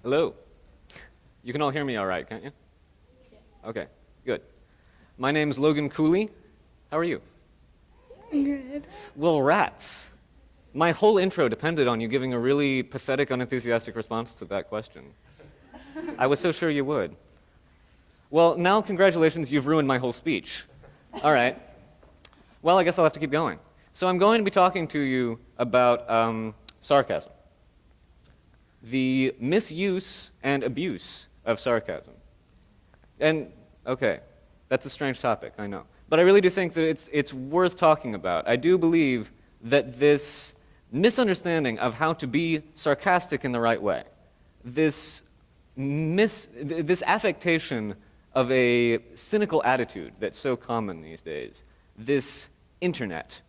Hello. You can all hear me all right, can't you? Okay, good. My name's Logan Cooley. How are you? Good. Well, rats. My whole intro depended on you giving a really pathetic, unenthusiastic response to that question. I was so sure you would. Well, now, congratulations, you've ruined my whole speech. All right. Well, I guess I'll have to keep going. So I'm going to be talking to you about sarcasm. The misuse and abuse of sarcasm. And, okay, that's a strange topic, I know. But I really do think that it's worth talking about. I do believe that this misunderstanding of how to be sarcastic in the right way, this affectation of a cynical attitude that's so common these days, this internet,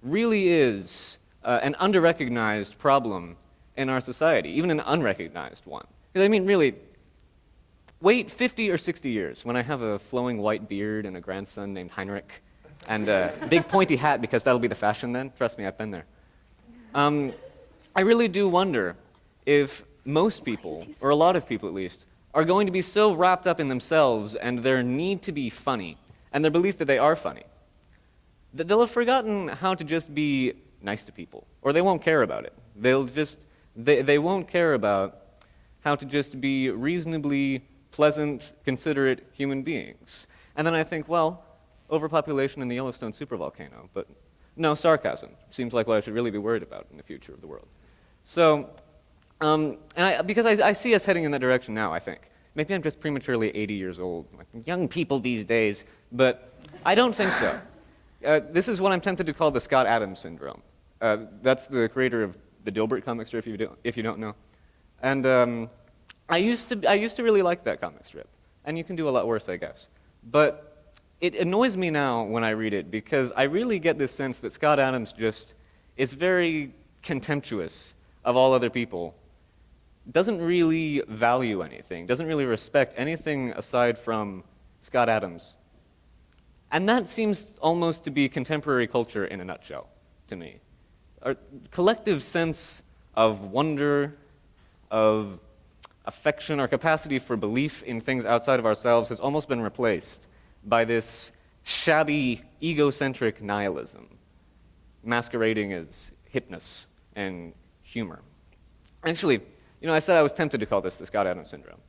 really is an under-recognized problem in our society, even an unrecognized one. Because I mean, really, wait 50 or 60 years when I have a flowing white beard and a grandson named Heinrich, and a big pointy hat because that'll be the fashion then. Trust me, I've been there. I really do wonder if most people, or a lot of people at least, are going to be so wrapped up in themselves and their need to be funny, and their belief that they are funny, that they'll have forgotten how to just be nice to people, or they won't care about it. They won't care about how to just be reasonably pleasant, considerate human beings. And then I think, well, overpopulation in the Yellowstone supervolcano, but no, sarcasm seems like what I should really be worried about in the future of the world. So, because I see us heading in that direction now, I think. Maybe I'm just prematurely 80 years old, like young people these days, but I don't think so. This is what I'm tempted to call the Scott Adams syndrome. That's the creator of the Dilbert comic strip, if you don't know. And I used to really like that comic strip, and you can do a lot worse, I guess. But it annoys me now when I read it, because I really get this sense that Scott Adams just is very contemptuous of all other people, doesn't really value anything, doesn't really respect anything aside from Scott Adams. And that seems almost to be contemporary culture in a nutshell, to me. Our collective sense of wonder, of affection, our capacity for belief in things outside of ourselves has almost been replaced by this shabby, egocentric nihilism, masquerading as hipness and humor. Actually, I said I was tempted to call this the Scott Adams syndrome,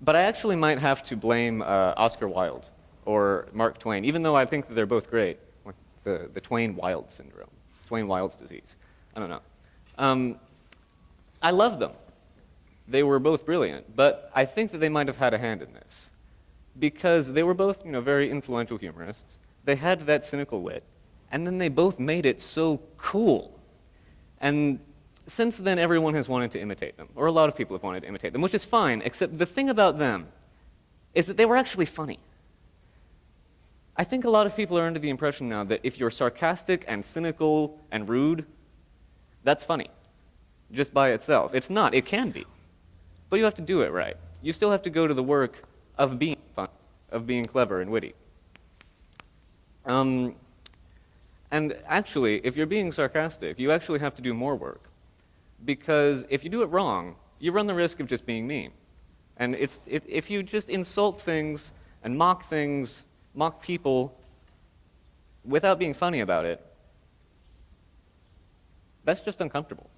but I actually might have to blame Oscar Wilde or Mark Twain, even though I think that they're both great, like the Twain-Wilde syndrome, Twain-Wilde's disease. I don't know. I love them. They were both brilliant, but I think that they might have had a hand in this, because they were both, very influential humorists. They had that cynical wit, and then they both made it so cool. And since then, everyone has wanted to imitate them, or a lot of people have wanted to imitate them, which is fine, except the thing about them is that they were actually funny. I think a lot of people are under the impression now that if you're sarcastic and cynical and rude, that's funny, just by itself. It's not. It can be. But you have to do it right. You still have to go to the work of being fun, of being clever and witty. And actually, if you're being sarcastic, you actually have to do more work. Because if you do it wrong, you run the risk of just being mean. And if you just insult things and mock people, without being funny about it, that's just uncomfortable.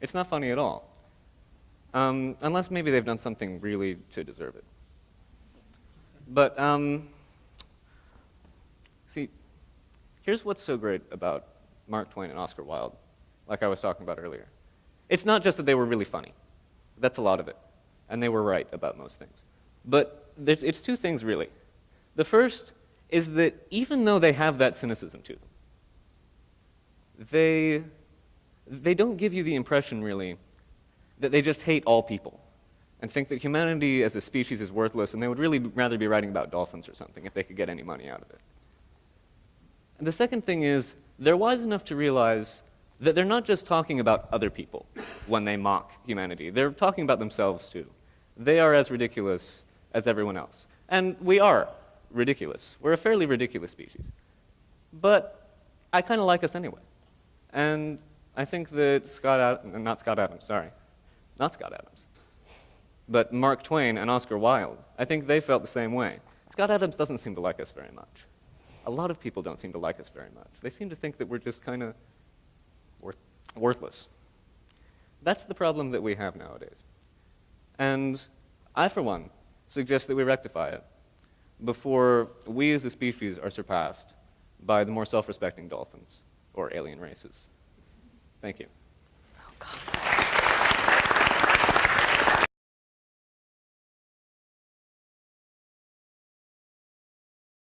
It's not funny at all. Unless maybe they've done something really to deserve it. But, see, here's what's so great about Mark Twain and Oscar Wilde, like I was talking about earlier. It's not just that they were really funny. That's a lot of it. And they were right about most things. But it's two things, really. The first is that even though they have that cynicism to them, they don't give you the impression, really, that they just hate all people and think that humanity as a species is worthless, and they would really rather be writing about dolphins or something if they could get any money out of it. And the second thing is, they're wise enough to realize that they're not just talking about other people when they mock humanity. They're talking about themselves, too. They are as ridiculous as everyone else. And we are ridiculous. We're a fairly ridiculous species. But I kind of like us anyway. And I think that Not Scott Adams. But Mark Twain and Oscar Wilde, I think they felt the same way. Scott Adams doesn't seem to like us very much. A lot of people don't seem to like us very much. They seem to think that we're just kind of worthless. That's the problem that we have nowadays. And I, for one, suggest that we rectify it before we as a species are surpassed by the more self-respecting dolphins or alien races. Thank you. Oh, God.